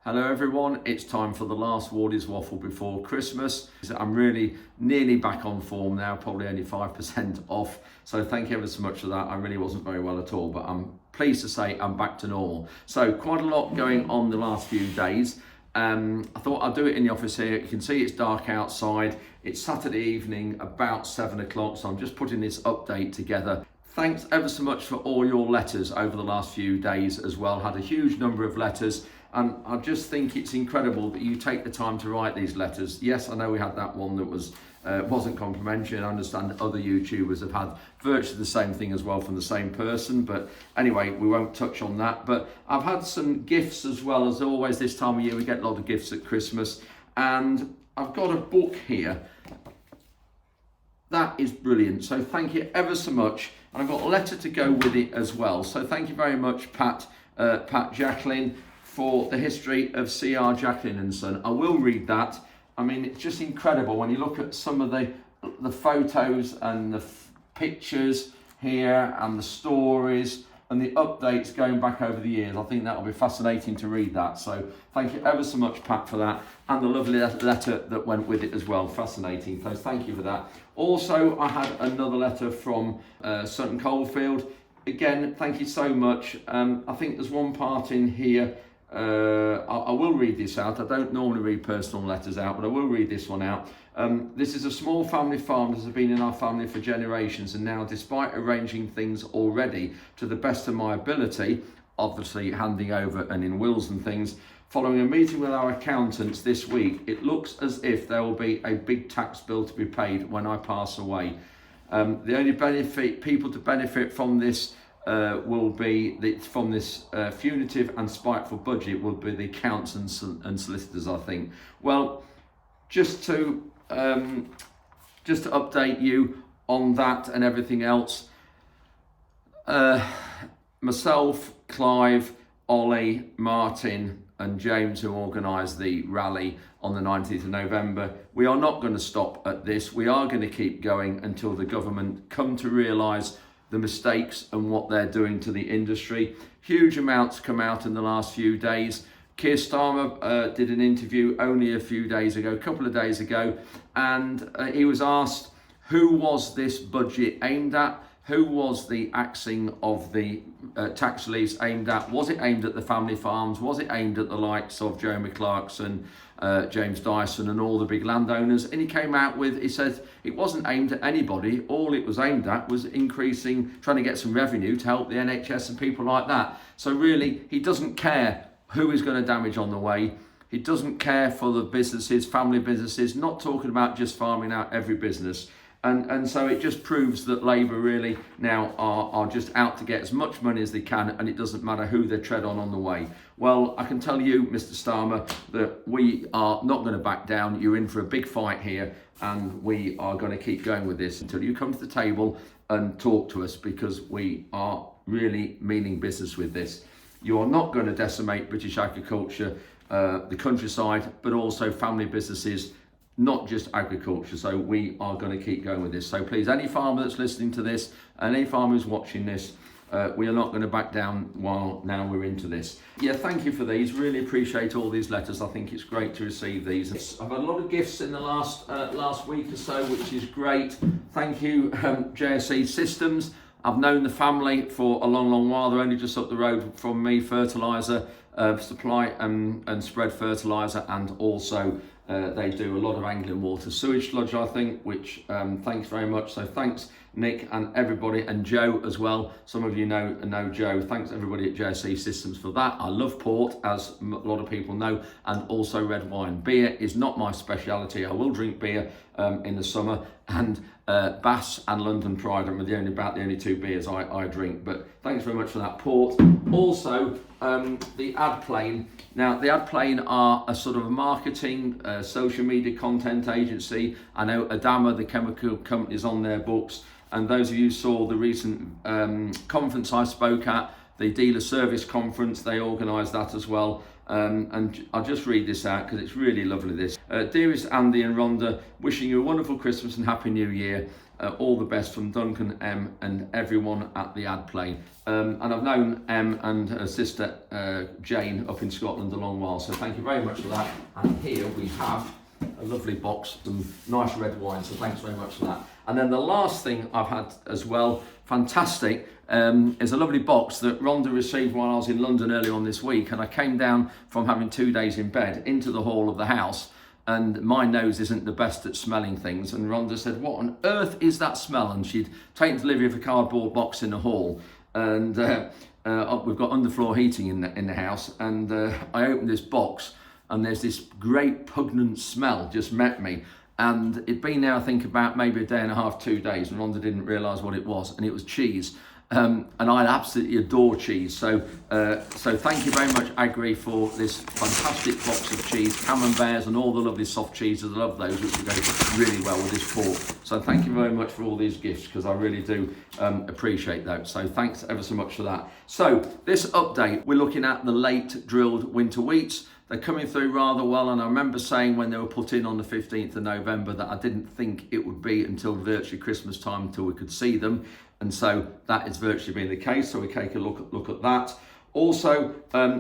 Hello everyone, it's time for the last Wardy's Waffle before Christmas. I'm really nearly back on form now, probably only 5% off. So thank you ever so much for that. I really wasn't very well at all, but I'm pleased to say I'm back to normal. So quite a lot going on the last few days. I thought I'd do it in the office here. You can see it's dark outside. It's Saturday evening, about 7 o'clock. So I'm just putting this update together. Thanks ever so much for all your letters over the last few days as well. Had a huge number of letters. And I just think it's incredible that you take the time to write these letters. Yes, I know we had that one that wasn't complimentary, and I understand that other YouTubers have had virtually the same thing as well from the same person. But anyway, we won't touch on that. But I've had some gifts as well. As always, this time of year we get a lot of gifts at Christmas. And I've got a book here. That is brilliant. So thank you ever so much. And I've got a letter to go with it as well. So thank you very much, Pat Jacqueline, for the history of C.R. Jacqueline & Son. I will read that. I mean, it's just incredible when you look at some of the photos and the pictures here and the stories and the updates going back over the years. I think that'll be fascinating to read that. So thank you ever so much, Pat, for that. And the lovely letter that went with it as well. Fascinating. So thank you for that. Also, I had another letter from Sutton Coldfield. Again, thank you so much. I think there's one part in here. I will read this out. I don't normally read personal letters out, but I will read this one out. This is a small family farm that has been in our family for generations, and now, despite arranging things already to the best of my ability, obviously handing over and in wills and things, following a meeting with our accountants this week, it looks as if there will be a big tax bill to be paid when I pass away. The only people to benefit from this will be from this punitive and spiteful budget will be the accounts and solicitors, I think. Well, just to update you on that and everything else, myself, Clive, Ollie, Martin and James, who organised the rally on the 19th of November, we are not going to stop at this. We are going to keep going until the government come to realise the mistakes and what they're doing to the industry. Huge amounts come out in the last few days. Keir Starmer did an interview only a couple of days ago, and he was asked, who was this budget aimed at? Who was the axing of the tax reliefs aimed at? Was it aimed at the family farms? Was it aimed at the likes of Jeremy Clarkson, James Dyson and all the big landowners? And he said it wasn't aimed at anybody. All it was aimed at was trying to get some revenue to help the NHS and people like that. So really, he doesn't care who is going to damage on the way. He doesn't care for the businesses, family businesses, not talking about just farming out every business. And so it just proves that Labour really now are just out to get as much money as they can, and it doesn't matter who they tread on the way. Well, I can tell you, Mr. Starmer, that we are not going to back down. You're in for a big fight here, and we are going to keep going with this until you come to the table and talk to us, because we are really meaning business with this. You are not going to decimate British agriculture, the countryside, but also family businesses, not just agriculture. So we are going to keep going with this. So please, any farmer that's listening to this and any farmer who's watching this, we are not going to back down while now we're into this. Yeah, thank you for these. Really appreciate all these letters. I think it's great to receive these. I've had a lot of gifts in the last week or so, which is great. Thank you, JSE Systems. I've known the family for a long while. They're only just up the road from me. Fertiliser supply and spread fertiliser, and also they do a lot of Anglian water sewage sludge, I think, which thanks very much. So thanks, Nick, and everybody, and Joe as well. Some of you know Joe. Thanks everybody at JSE Systems for that. I love port, as a lot of people know, and also red wine. Beer is not my speciality. I will drink beer in the summer, and Bass and London Pride are about the only two beers I drink. But thanks very much for that port. Also, the Ad Plane. Now, the Ad Plane are a sort of marketing, social media content agency. I know Adama, the chemical company, is on their books. And those of you who saw the recent conference I spoke at, the dealer service conference, they organised that as well. And I'll just read this out because it's really lovely. This dearest Andy and Rhonda, wishing you a wonderful Christmas and Happy New Year. All the best from Duncan, M, and everyone at the ad play. And I've known M and her sister Jane up in Scotland a long while, so thank you very much for that. And here we have a lovely box, some nice red wine, so thanks very much for that. And then the last thing I've had as well, fantastic, is a lovely box that Rhonda received while I was in London earlier on this week, and I came down from having 2 days in bed into the hall of the house, and my nose isn't the best at smelling things, and Rhonda said, what on earth is that smell? And she'd taken delivery of a cardboard box in the hall, and we've got underfloor heating in the house, and I opened this box and there's this great pungent smell just met me, and it'd been there I think about maybe a day and a half, 2 days, and Rhonda didn't realise what it was, and it was cheese. And I absolutely adore cheese, so thank you very much, Agri, for this fantastic box of cheese, camemberts and all the lovely soft cheeses. I love those, which will go really well with this pork. So thank you very much for all these gifts, because I really do appreciate those. So thanks ever so much for that. So this update, we're looking at the late drilled winter wheats. They're coming through rather well, and I remember saying when they were put in on the 15th of November that I didn't think it would be until virtually Christmas time until we could see them. And so that is virtually been the case. So we take a look at that. Also,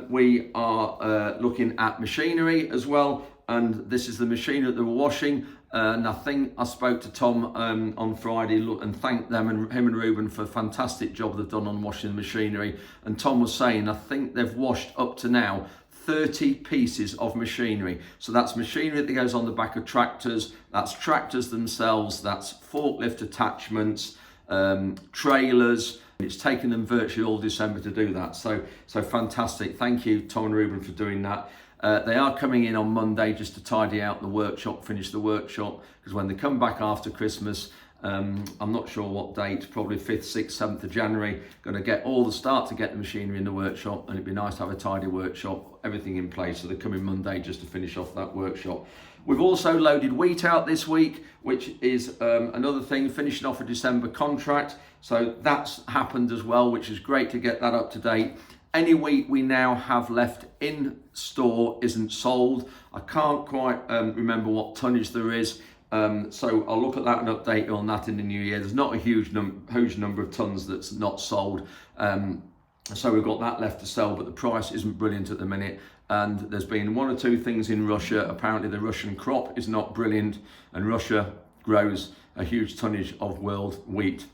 we are looking at machinery as well. And this is the machine that they were washing. And I think I spoke to Tom on Friday and thanked them and him and Ruben for a fantastic job they've done on washing the machinery. And Tom was saying, I think they've washed up to now 30 pieces of machinery. So that's machinery that goes on the back of tractors, that's tractors themselves, that's forklift attachments, trailers. It's taken them virtually all December to do that. So fantastic. Thank you, Tom and Ruben, for doing that. They are coming in on Monday just to tidy out the workshop, finish the workshop, because when they come back after Christmas, I'm not sure what date, probably 5th, 6th, 7th of January, going to get all the start to get the machinery in the workshop, and it'd be nice to have a tidy workshop, everything in place. So they're coming Monday just to finish off that workshop. We've also loaded wheat out this week, which is another thing, finishing off a December contract. So that's happened as well, which is great to get that up to date. Any wheat we now have left in store isn't sold. I can't quite remember what tonnage there is. So I'll look at that and update you on that in the new year. There's not a huge number of tons that's not sold. So we've got that left to sell, but the price isn't brilliant at the minute. And there's been one or two things in Russia. Apparently the Russian crop is not brilliant, and Russia grows a huge tonnage of world wheat.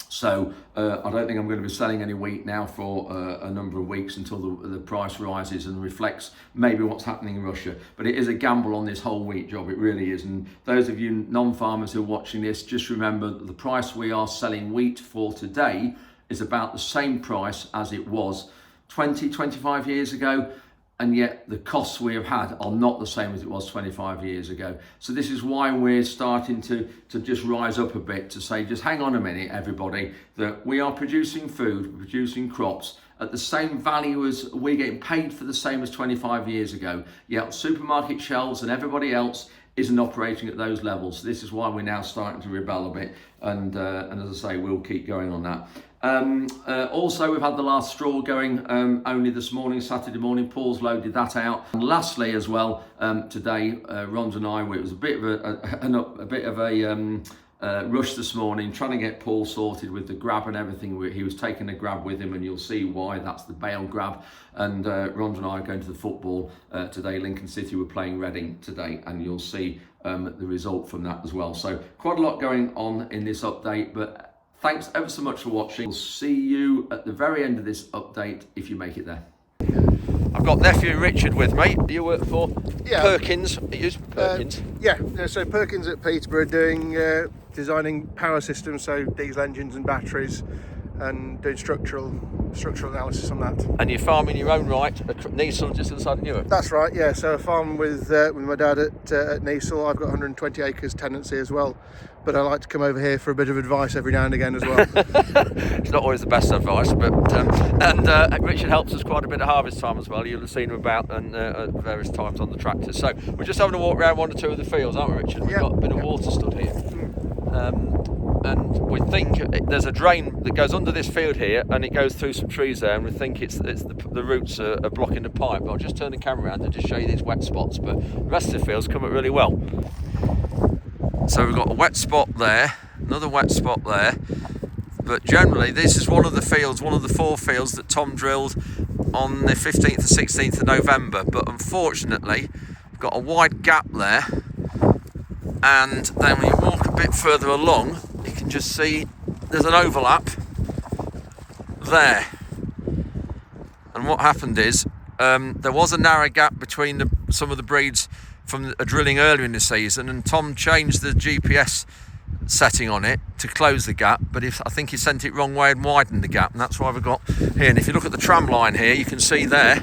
So I don't think I'm going to be selling any wheat now for a number of weeks until the price rises and reflects maybe what's happening in Russia. But it is a gamble on this whole wheat job, it really is. And those of you non-farmers who are watching this, just remember that the price we are selling wheat for today is about the same price as it was 25 years ago. And yet the costs we have had are not the same as it was 25 years ago. So this is why we're starting to just rise up a bit to say, just hang on a minute, everybody, that we are producing food, we're producing crops at the same value as we're getting paid for the same as 25 years ago. Yet supermarket shelves and everybody else isn't operating at those levels. This is why we're now starting to rebel a bit. And as I say, we'll keep going on that. Also, we've had the last straw going only this morning, Saturday morning. Paul's loaded that out. And lastly, as well, today, Ron and I, it was a bit of a rush this morning, trying to get Paul sorted with the grab and everything. He was taking a grab with him, and you'll see why. That's the baled grab. And Ron and I are going to the football today. Lincoln City were playing Reading today, and you'll see the result from that as well. So quite a lot going on in this update, but thanks ever so much for watching. We'll see you at the very end of this update if you make it there. I've got nephew Richard with me. Do you work for Perkins? Perkins? So Perkins at Peterborough doing designing power systems, so diesel engines and batteries, and doing structural analysis on that. And you're farming your own right at Neasel, just inside of Newark? That's right, yeah. So I farm with my dad at Neasel. I've got 120 acres tenancy as well, but I like to come over here for a bit of advice every now and again as well. It's not always the best advice, but Richard helps us quite a bit at harvest time as well. You'll have seen him about and at various times on the tractors. So we're just having a walk around one or two of the fields, aren't we, Richard? We've got a bit of water stood here. and we think there's a drain that goes under this field here, and it goes through some trees there, and we think it's the roots are blocking the pipe. But I'll just turn the camera around and just show you these wet spots, but the rest of the field's come up really well. So we've got a wet spot there, another wet spot there, but generally this is one of the fields, one of the 4 fields that Tom drilled on the 15th and 16th of November, but unfortunately we've got a wide gap there, and then when you walk a bit further along you can just see there's an overlap there. And what happened is there was a narrow gap between some of the breeds from a drilling earlier in the season, and Tom changed the GPS setting on it to close the gap, but I think he sent it wrong way and widened the gap, and that's why we've got here. And if you look at the tram line here, you can see there's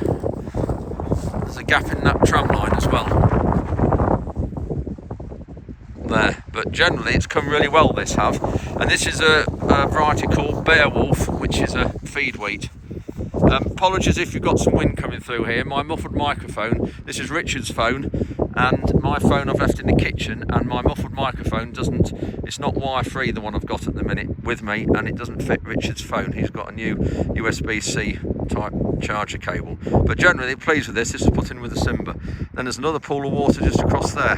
a gap in that tram line as well there. But generally it's come really well, this have. And this is a variety called Beowulf, which is a feed wheat. Apologies if you've got some wind coming through here. My muffled microphone, this is Richard's phone, and my phone I've left in the kitchen, and my muffled microphone it's not wire free, the one I've got at the minute with me, and it doesn't fit Richard's phone. He's got a new USB-C type charger cable. But generally pleased with this is put in with a Simba. Then there's another pool of water just across there.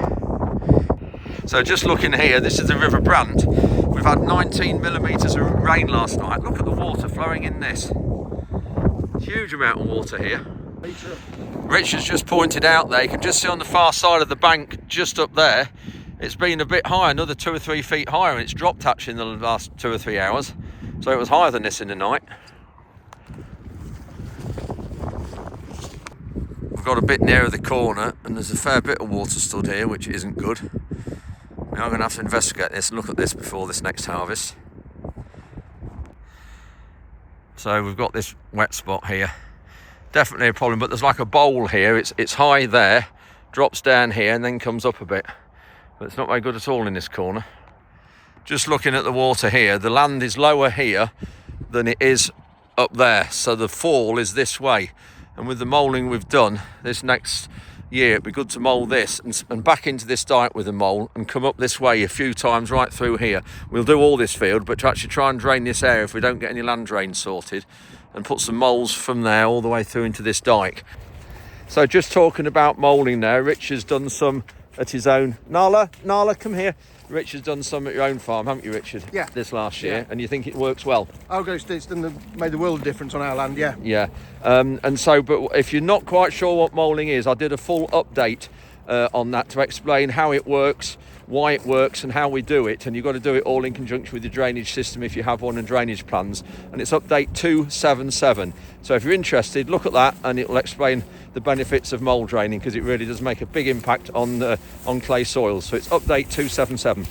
So just looking here, this is the River Brant. We've had 19 millimetres of rain last night. Look at the water flowing in this. Huge amount of water here. Richard's just pointed out there, you can just see on the far side of the bank just up there, it's been a bit higher, another 2 or 3 feet higher, and it's dropped actually in the last 2 or 3 hours. So it was higher than this in the night. We've got a bit nearer the corner, and there's a fair bit of water stood here, which isn't good. We are going to have to investigate this and look at this before this next harvest. So we've got this wet spot here, definitely a problem, but there's like a bowl here. It's high there, drops down here and then comes up a bit, but it's not very good at all in this corner. Just looking at the water here, the land is lower here than it is up there, so the fall is this way. And with the moulding we've done this next year, it'd be good to mould this and back into this dike with a mole and come up this way a few times right through here. We'll do all this field, but to actually try and drain this area if we don't get any land drains sorted, and put some moles from there all the way through into this dike. So just talking about moulding there, Richard's done some at his own. Nala, come here. Richard's done some at your own farm, haven't you, Richard? Yeah. This last year, yeah. And you think it works well? It's made the world of difference on our land, yeah. Yeah, and so, but if you're not quite sure what moulding is, I did a full update on that to explain how it works, why it works and how we do it, and you've got to do it all in conjunction with your drainage system if you have one, and drainage plans, and it's update 277. So if you're interested, look at that and it will explain the benefits of mould draining, because it really does make a big impact on clay soils. So it's update 277.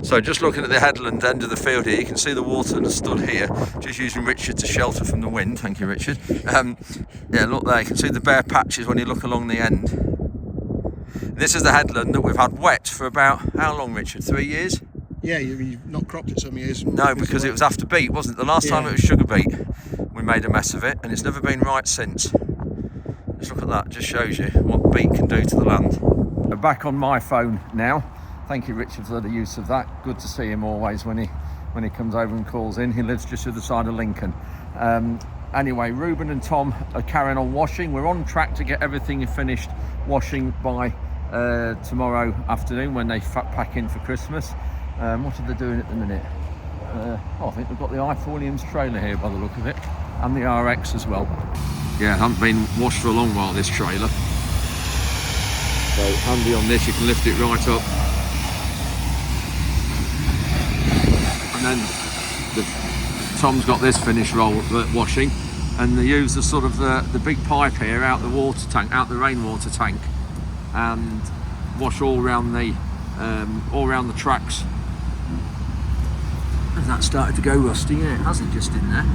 So just looking at the headland end of the field here, you can see the water that stood here, just using Richard to shelter from the wind. Thank you, Richard. Yeah, look there, you can see the bare patches when you look along the end. This is the headland that we've had wet for about, how long, Richard? 3 years? Yeah, you've not cropped it some years. No, because it was after beet, wasn't it? The last time it was sugar beet, we made a mess of it, and it's never been right since. Just look at that, just shows you what beet can do to the land. We're back on my phone now. Thank you, Richard, for the use of that. Good to see him always when he comes over and calls in. He lives just to the side of Lincoln. Anyway, Ruben and Tom are carrying on washing. We're on track to get everything finished washing by tomorrow afternoon when they pack in for Christmas. What are they doing at the minute? I think we've got the I-Williams trailer here by the look of it, and the RX as well. Yeah, haven't been washed for a long while, this trailer. So handy on this, you can lift it right up. And then Tom's got this finished washing, and they use the sort of the big pipe here out the water tank, out the rainwater tank, and wash all around the tracks. And that started to go rusty, yeah, it hasn't, just in there.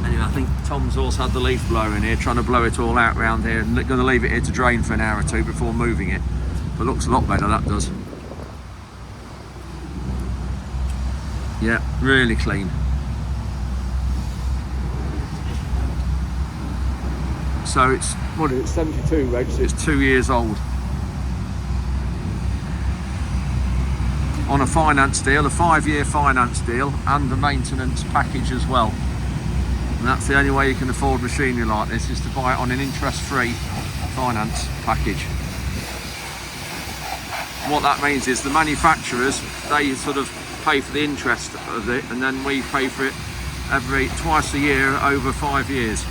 Anyway, I think Tom's also had the leaf blower in here, trying to blow it all out around here, and going to leave it here to drain for an hour or two before moving it. But looks a lot better, that does. Yeah, really clean. So it's, what is it, 72, Reg, so it's 2 years old. on a finance deal, a 5-year finance deal, and the maintenance package as well. And that's the only way you can afford machinery like this, is to buy it on an interest-free finance package. What that means is the manufacturers, they sort of pay for the interest of it, and then we pay for it twice a year over 5 years.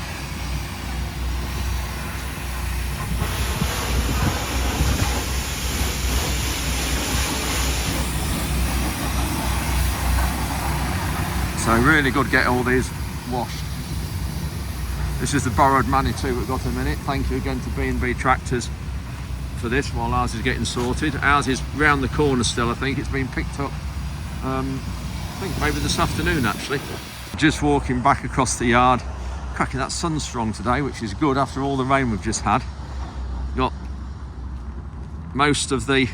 So really good, get all these washed. This is the borrowed Manitou we've got in a minute. Thank you again to B&B Tractors for this while ours is getting sorted. Ours is round the corner still, I think. It's been picked up, I think maybe this afternoon actually. Just walking back across the yard. Cracking, that sun's strong today, which is good after all the rain we've just had. Got most of the,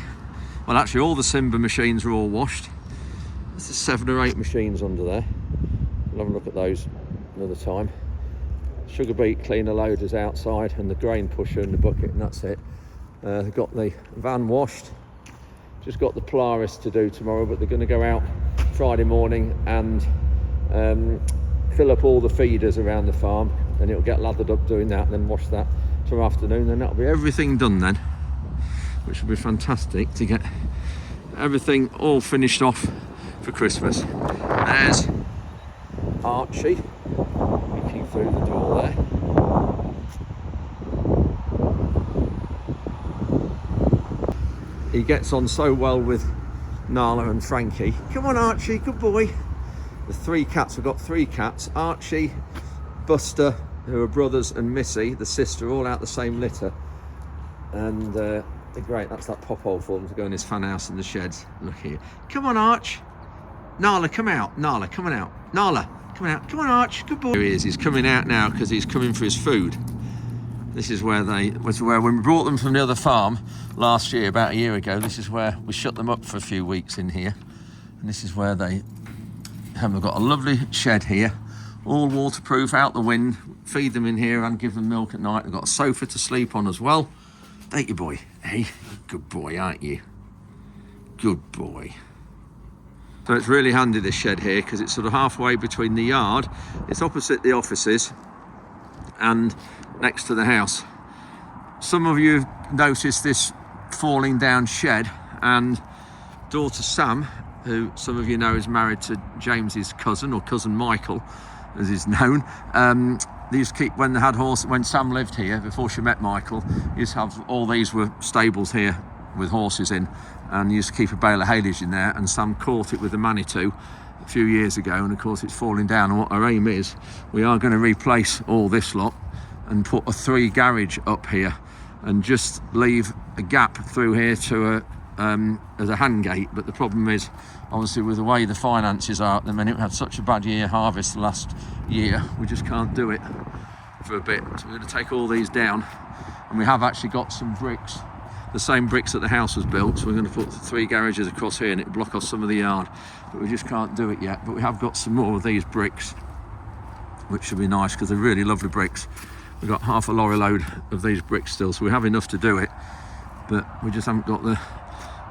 well actually all the Simba machines are all washed. There's 7 or 8 machines under there. We'll have a look at those another time. Sugar beet cleaner loaders outside, and the grain pusher and the bucket, and that's it. Got the van washed. Just got the Polaris to do tomorrow, but they're going to go out Friday morning and fill up all the feeders around the farm, and it'll get lathered up doing that, and then wash that tomorrow afternoon. Then that'll be everything done then, which will be fantastic to get everything all finished off for Christmas. There's Archie peeking through the door there. He gets on so well with Nala and Frankie. Come on Archie, good boy. The 3 cats, we've got 3 cats. Archie, Buster, who are brothers, and Missy, the sister, all out the same litter. And they're great. That's that pop hole for them to go in his fan house in the sheds. Look here. Come on Arch. Nala, come out. Nala, come on out. Nala, come on out. Come on Arch, good boy. Here he is. He's coming out now because he's coming for his food. This is where when we brought them from the other farm last year, about a year ago, this is where we shut them up for a few weeks in here. And this is where they have. They've got a lovely shed here, all waterproof, out the wind. Feed them in here and give them milk at night. They've got a sofa to sleep on as well. Thank you, boy. Hey, good boy, aren't you? Good boy. So it's really handy, this shed here, because it's sort of halfway between the yard. It's opposite the offices and next to the house. Some of you have noticed this falling down shed, and daughter Sam, who some of you know is married to James's cousin, or cousin Michael as he's known, they used to keep, when they had horses, when Sam lived here before she met Michael, used to have, all these were stables here with horses in, and used to keep a bale of haylage in there, and Sam caught it with a Manitou a few years ago, and of course it's falling down. And what our aim is, we are going to replace all this lot and put a 3 garage up here, and just leave a gap through here to as a hand gate. But the problem is, obviously, with the way the finances are at the minute, we had such a bad year harvest the last year, we just can't do it for a bit. So we're going to take all these down, and we have actually got some bricks, the same bricks that the house was built, so we're going to put 3 garages across here, and it'll block off some of the yard, but we just can't do it yet. But we have got some more of these bricks, which should be nice because they're really lovely bricks. We've got half a lorry load of these bricks still, so we have enough to do it, but we just haven't got the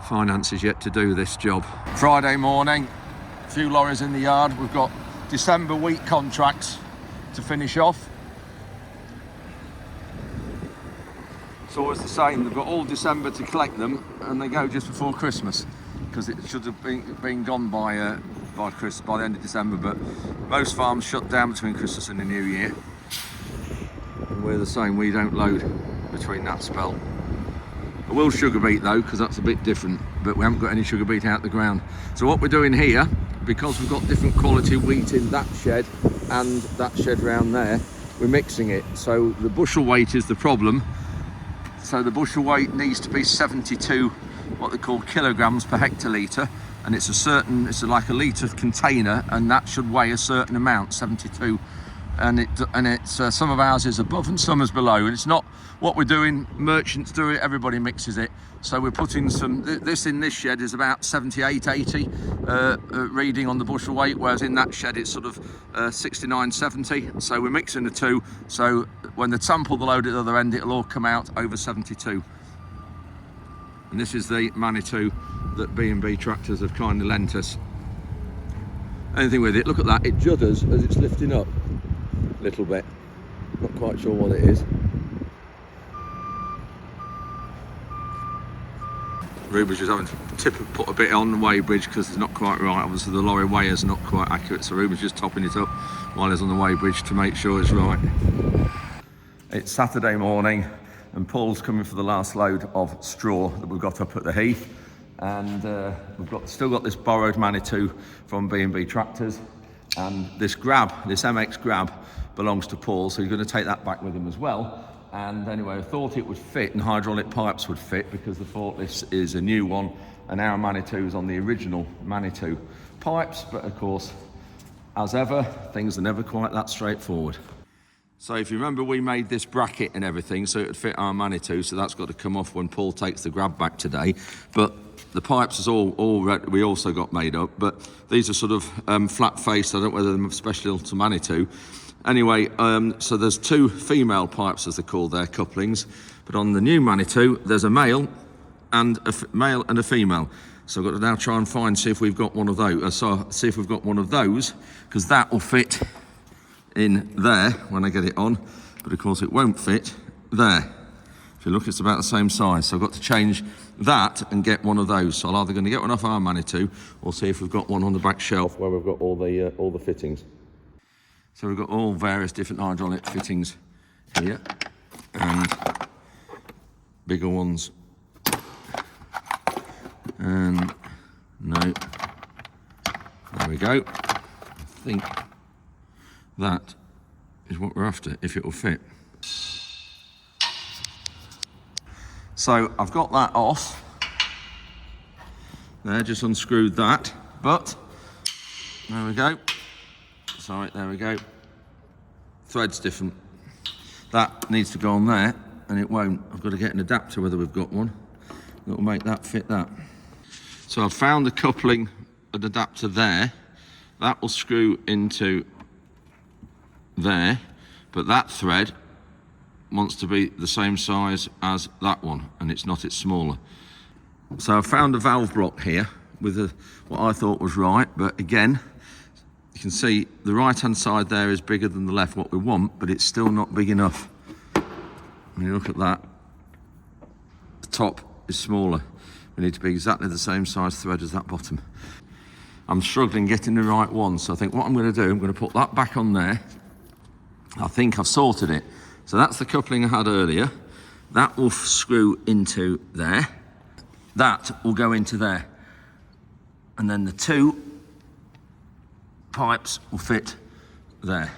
finances yet to do this job. Friday morning, a few lorries in the yard. We've got December wheat contracts to finish off. It's always the same, they've got all December to collect them, and they go just before Christmas, because it should have been gone by the end of December, but most farms shut down between Christmas and the New Year. And we're the same, we don't load between that spell. I will sugar beet though, because that's a bit different, but we haven't got any sugar beet out the ground. So what we're doing here, because we've got different quality wheat in that shed and that shed round there, we're mixing it. So the bushel weight is the problem. So the bushel weight needs to be 72, what they call kilograms per hectolitre, and it's like a litre container, and that should weigh a certain amount, 72. And it's some of ours is above and some is below, and it's not what we're doing, merchants do it, everybody mixes it. So we're putting this in this shed is about 78, 80 reading on the bushel weight, whereas in that shed it's sort of 69, 70. So we're mixing the two, so when they sample the load at the other end, it'll all come out over 72. And this is the Manitou that B&B Tractors have kindly lent us. Anything with it, look at that, it judders as it's lifting up a little bit. Not quite sure what it is. Ruben's just having to put a bit on the weigh bridge because it's not quite right. Obviously the lorry weigher's not quite accurate, so Ruben's just topping it up while he's on the weigh bridge to make sure it's right. It's Saturday morning and Paul's coming for the last load of straw that we've got up at the heath, and we've still got this borrowed Manitou from B&B Tractors, and this grab, this MX grab, belongs to Paul, so he's going to take that back with him as well. And anyway, I thought it would fit and hydraulic pipes would fit because the forklift is a new one and our Manitou is on the original Manitou pipes, but of course, as ever, things are never quite that straightforward. So if you remember, we made this bracket and everything so it would fit our Manitou, so that's got to come off when Paul takes the grab back today. But the pipes is all we also got made up, but these are sort of flat faced. I don't know whether they're special to Manitou. Anyway, so there's two female pipes, as they're called, they're couplings. But on the new Manitou, there's a male and a female. So I've got to now try and see if we've got one of those. See if we've got one of those, because that will fit in there when I get it on. But of course, it won't fit there. If you look, it's about the same size. So I've got to change that and get one of those. So I'm either going to get one off our Manitou or see if we've got one on the back shelf where we've got all the fittings. So we've got all various different hydraulic fittings here, and bigger ones, and no, there we go. I think that is what we're after, if it will fit. So I've got that off, there, just unscrewed that, but there we go. Sorry, there we go. Thread's different. That needs to go on there, and it won't. I've got to get an adapter, whether we've got one, that will make that fit that. So I've found the coupling, an adapter there. That will screw into there, but that thread wants to be the same size as that one, and it's not, it's smaller. So I've found a valve block here with what I thought was right, but again, you can see the right-hand side there is bigger than the left, what we want, but it's still not big enough. When you look at that, the top is smaller. We need to be exactly the same size thread as that bottom. I'm struggling getting the right one, so I think what I'm going to do, I'm going to put that back on there. I think I've sorted it. So that's the coupling I had earlier. That will screw into there. That will go into there. And then the two pipes will fit there.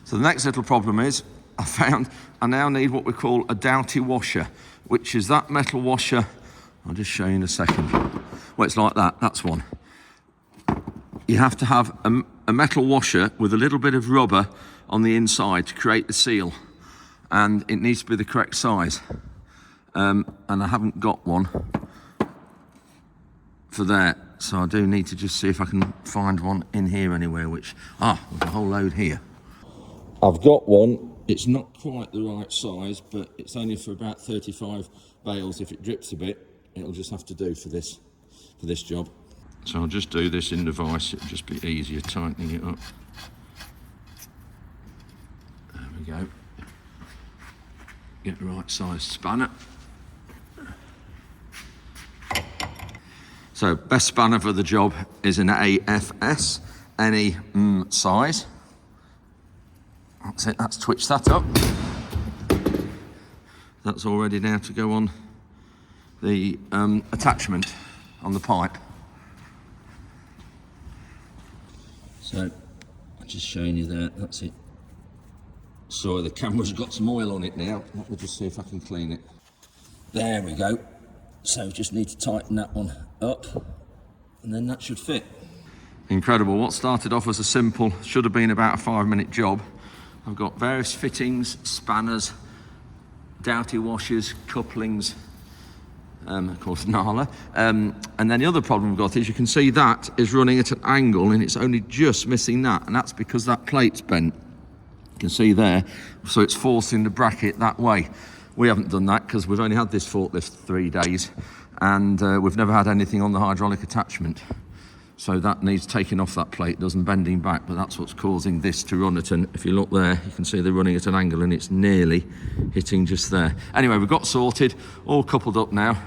So the next little problem is I now need what we call a Doughty washer, which is that metal washer. I'll just show you in a second. Well, it's like that, that's one. You have to have a metal washer with a little bit of rubber on the inside to create the seal, and it needs to be the correct size. And I haven't got one for there. So I do need to just see if I can find one in here anywhere, there's a whole load here. I've got one. It's not quite the right size, but it's only for about 35 bales. If it drips a bit, it'll just have to do for this job. So I'll just do this in the vise. It'll just be easier tightening it up. There we go. Get the right size spanner. So best spanner for the job is an AFS, any size. That's it, that's twitched that up. That's all ready now to go on the attachment on the pipe. So I'm just showing you that, that's it. Sorry, the camera's got some oil on it now. Let me just see if I can clean it. There we go. So just need to tighten that one up, and then that should fit. Incredible. What started off as a simple, should have been about a 5-minute job. I've got various fittings, spanners, Doughty washers, couplings, of course Nala. And then the other problem we've got is you can see that is running at an angle and it's only just missing that, and that's because that plate's bent. You can see there, so it's forcing the bracket that way. We haven't done that because we've only had this forklift 3 days, and we've never had anything on the hydraulic attachment. So that needs taking off that plate, doesn't bending back, but that's what's causing this to run at an, if you look there, you can see they're running at an angle and it's nearly hitting just there. Anyway, we've got sorted, all coupled up now,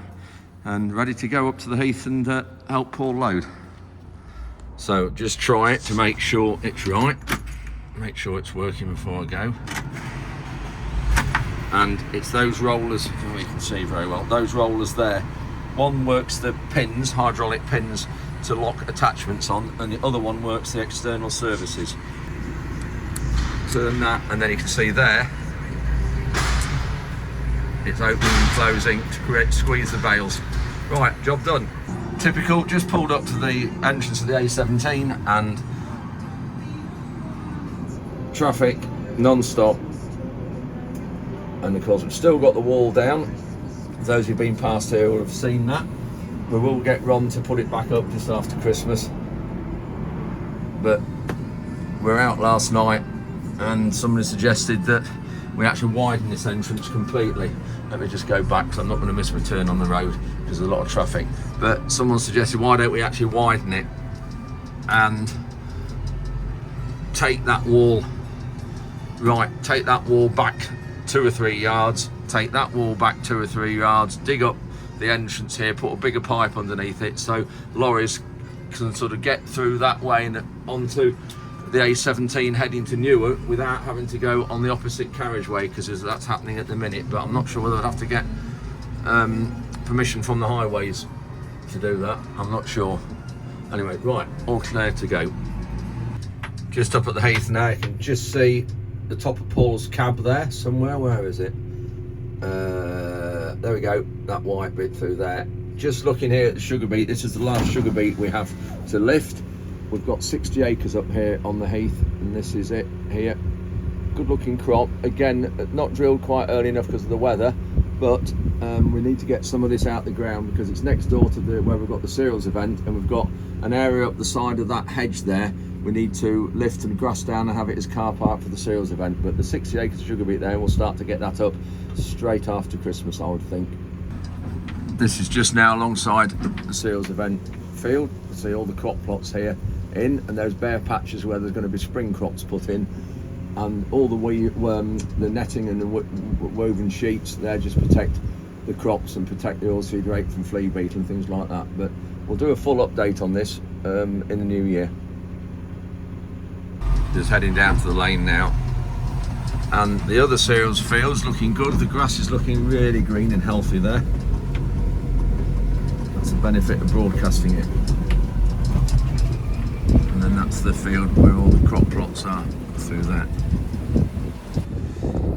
and ready to go up to the heath and help Paul load. So just try it to make sure it's right. Make sure it's working before I go. And it's those rollers, oh, you can see very well, those rollers there. One works the pins, hydraulic pins, to lock attachments on, and the other one works the external services. Turn that, and then you can see there, it's opening and closing to squeeze the bales. Right, job done. Typical, just pulled up to the entrance of the A17 and traffic non-stop. And of course we've still got the wall down. Those who've been past here will have seen that. We will get Ron to put it back up just after Christmas. But we're out last night and somebody suggested that we actually widen this entrance completely. Let me just go back because I'm not going to miss my turn on the road because there's a lot of traffic. But someone suggested, why don't we actually widen it and take that wall, take that wall back 2 or 3 yards, take that wall back 2 or 3 yards, dig up the entrance here, put a bigger pipe underneath it so lorries can sort of get through that way and onto the A17 heading to Newark without having to go on the opposite carriageway, because that's happening at the minute. But I'm not sure whether I'd have to get permission from the highways to do that. I'm not sure. Anyway, right, all clear to go. Just up at the heath now, you can just see the top of Paul's cab there somewhere. Where is it? There we go, that white bit through there. Just looking here at the sugar beet, this is the last sugar beet we have to lift. We've got 60 acres up here on the heath, and this is it here. Good looking crop. Again, not drilled quite early enough because of the weather, but we need to get some of this out the ground because it's next door to where we've got the cereals event, and we've got an area up the side of that hedge there we need to lift and grass down and have it as car park for the cereals event. But the 60 acres of sugar beet there, and we'll start to get that up straight after Christmas, I would think. This is just now alongside the cereals event field. You see all the crop plots here in, and those bare patches where there's going to be spring crops put in, and all the netting and the woven sheets there just protect the crops and protect the oilseed rape from flea beetle and things like that. But we'll do a full update on this in the new year. Just heading down to the lane now, and the other cereals field's looking good. The grass is looking really green and healthy there. That's the benefit of broadcasting it. And then that's the field where all the crop plots are through there.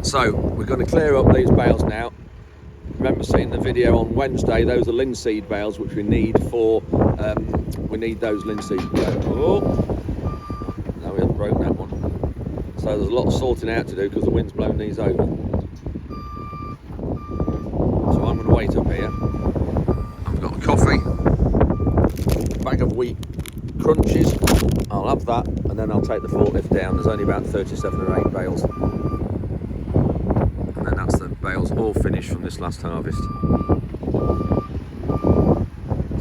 So we're going to clear up these bales now. Remember seeing the video on Wednesday, those are linseed bales which we need for, we need those linseed bales. Oh, no, we haven't broken that one. So there's a lot of sorting out to do because the wind's blown these over. So I'm going to wait up here. I've got a coffee, bag of wheat crunches, I'll have that, and then I'll take the forklift down. There's only about 37 or 8 bales. And then that's the bales all finished from this last harvest.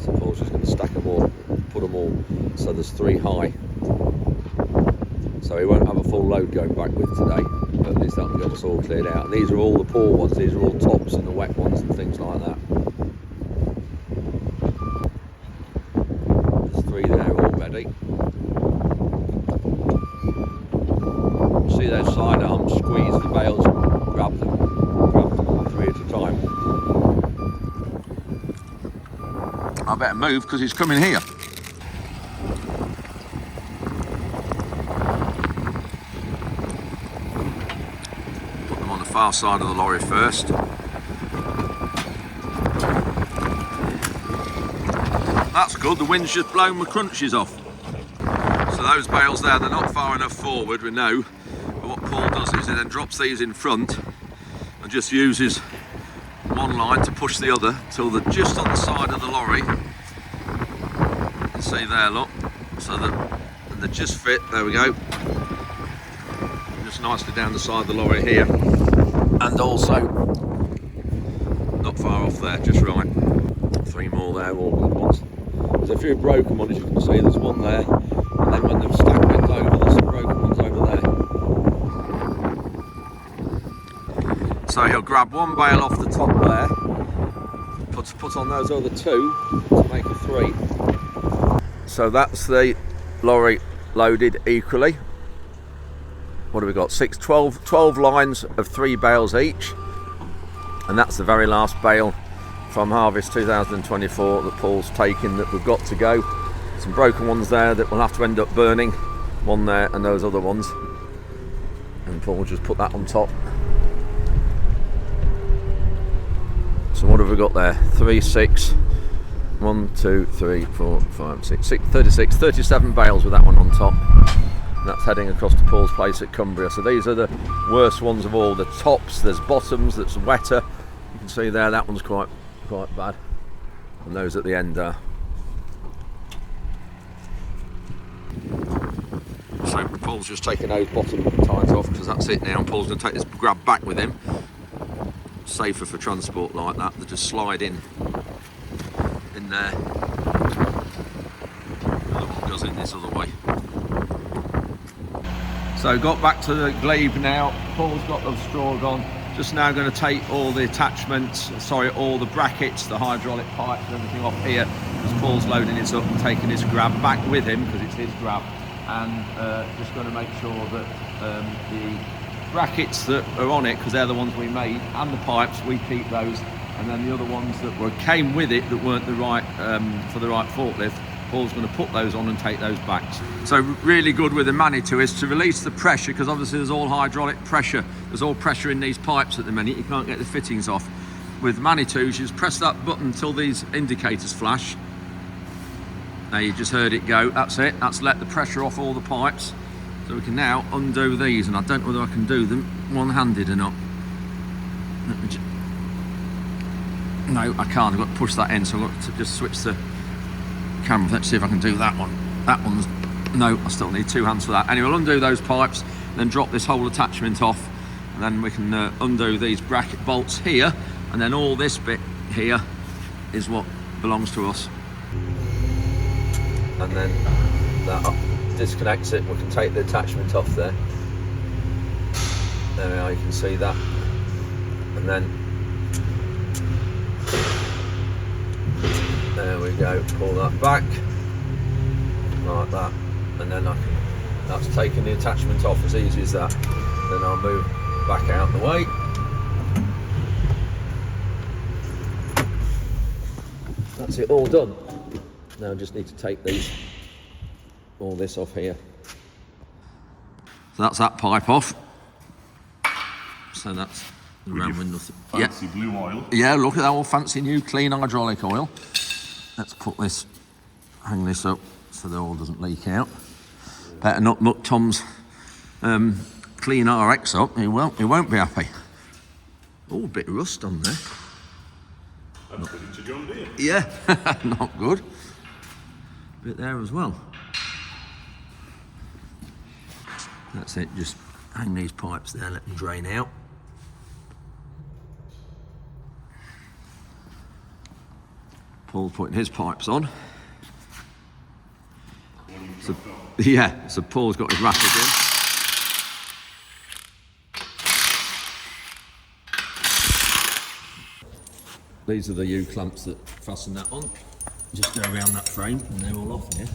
So Paul's just going to stack them all, put them all, so there's 3 high. So he won't have a full load going back with today, but at least that'll get us all cleared out. And these are all the poor ones, these are all tops and the wet ones and things like that. There's 3 there already. See those side arms, squeeze the bales, grab them 3 at a time. I better move because he's coming here. Put them on the far side of the lorry first. That's good, the wind's just blown my crunches off. So those bales there, they're not far enough forward, we know. But what Paul does is he then drops these in front and just uses one line to push the other till they're just on the side of the lorry. You can see there, look. So that they just fit, there we go. Just nicely down the side of the lorry here. And also not far off there, just right. 3 more there, all good ones. There's a few broken ones, as you can see. There's one there, and then when they've stacked it over, there's some broken ones over there. So he'll grab one bale off the top there, put on those other 2 to make a 3. So that's the lorry loaded equally. What have we got? 12 lines of 3 bales each, and that's the very last bale from harvest 2024 that Paul's taken that we've got to go. Some broken ones there that we'll have to end up burning, one there and those other ones, and Paul will just put that on top. So what have we got there? 3, 6, 1, 2, 3, 4, 5, 6, 36, 37 bales with that one on top. That's heading across to Paul's place at Cumbria. So these are the worst ones of all. The tops, there's bottoms that's wetter. You can see there, that one's quite bad. And those at the end are. So Paul's just taking those bottom tines off because that's it now. Paul's going to take this grab back with him. Safer for transport like that. They just slide in there. The other one goes in this other way. So got back to the glebe now. Paul's got the straw on. Just now going to take all the attachments, all the brackets, the hydraulic pipes and everything off here as Paul's loading it up and taking his grab back with him because it's his grab, and just going to make sure that the brackets that are on it, because they're the ones we made, and the pipes, we keep those, and then the other ones that came with it that weren't the right for the right forklift, Paul's going to put those on and take those back. So really good with the Manitou is to release the pressure, because obviously there's all hydraulic pressure. There's all pressure in these pipes at the minute. You can't get the fittings off. With Manitou, you just press that button until these indicators flash. Now you just heard it go. That's it. That's let the pressure off all the pipes. So we can now undo these, and I don't know whether I can do them one-handed or not. No, I can't. I've got to push that in, so I've got to just switch the camera. Let's see if I can do that one. That one's no, I still need 2 hands for that. Anyway, we'll undo those pipes, then drop this whole attachment off, and then we can undo these bracket bolts here, and then all this bit here is what belongs to us. And then that disconnects it. We can take the attachment off there. There we are, you can see that. And then there we go, pull that back like that, and then that's taking the attachment off as easy as that. Then I'll move back out the way. That's it, all done. Now I just need to take all this off here. So that's that pipe off. So that's the round window. Fancy blue oil. Yeah, look at that, all fancy new clean hydraulic oil. Let's put this, hang this up so the oil doesn't leak out. Better not muck Tom's clean RX up, he won't be happy. Oh, a bit of rust on there. That's good to John Deere. Yeah, not good. Bit there as well. That's it, just hang these pipes there, let them drain out. Paul's putting his pipes on. So, yeah, so Paul's got his ratchet in. These are the U-clamps that fasten that on. Just go around that frame and they're all off here.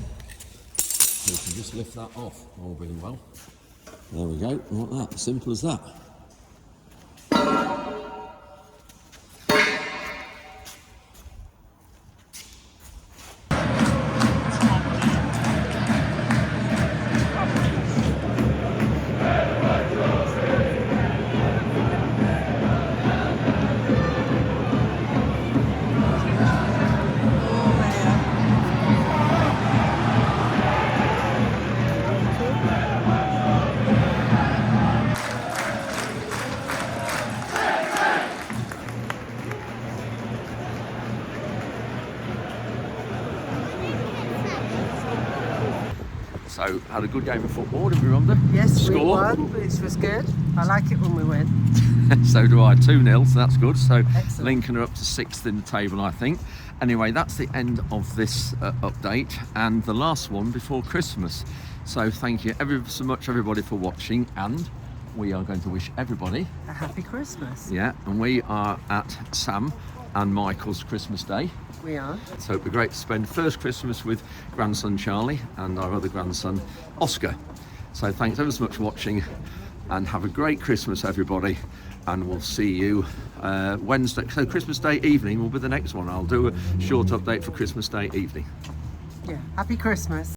So you can just lift that off, all being well. There we go, like that, simple as that. So, had a good game of football, did we, Rhonda? Yes, Score? we won, which was good. I like it when we win. So do I. 2-0, so that's good. So Excellent. Lincoln are up to 6th in the table, I think. Anyway, that's the end of this update and the last one before Christmas. So thank you ever so much, everybody, for watching, and we are going to wish everybody A happy Christmas. yeah, and we are at Sam and Michael's Christmas Day. We are. So it'd be great to spend first Christmas with grandson Charlie and our other grandson Oscar. So thanks ever so much for watching and have a great Christmas, everybody. And we'll see you Wednesday. So Christmas Day evening will be the next one. I'll do a short update for Christmas Day evening. Yeah. Happy Christmas.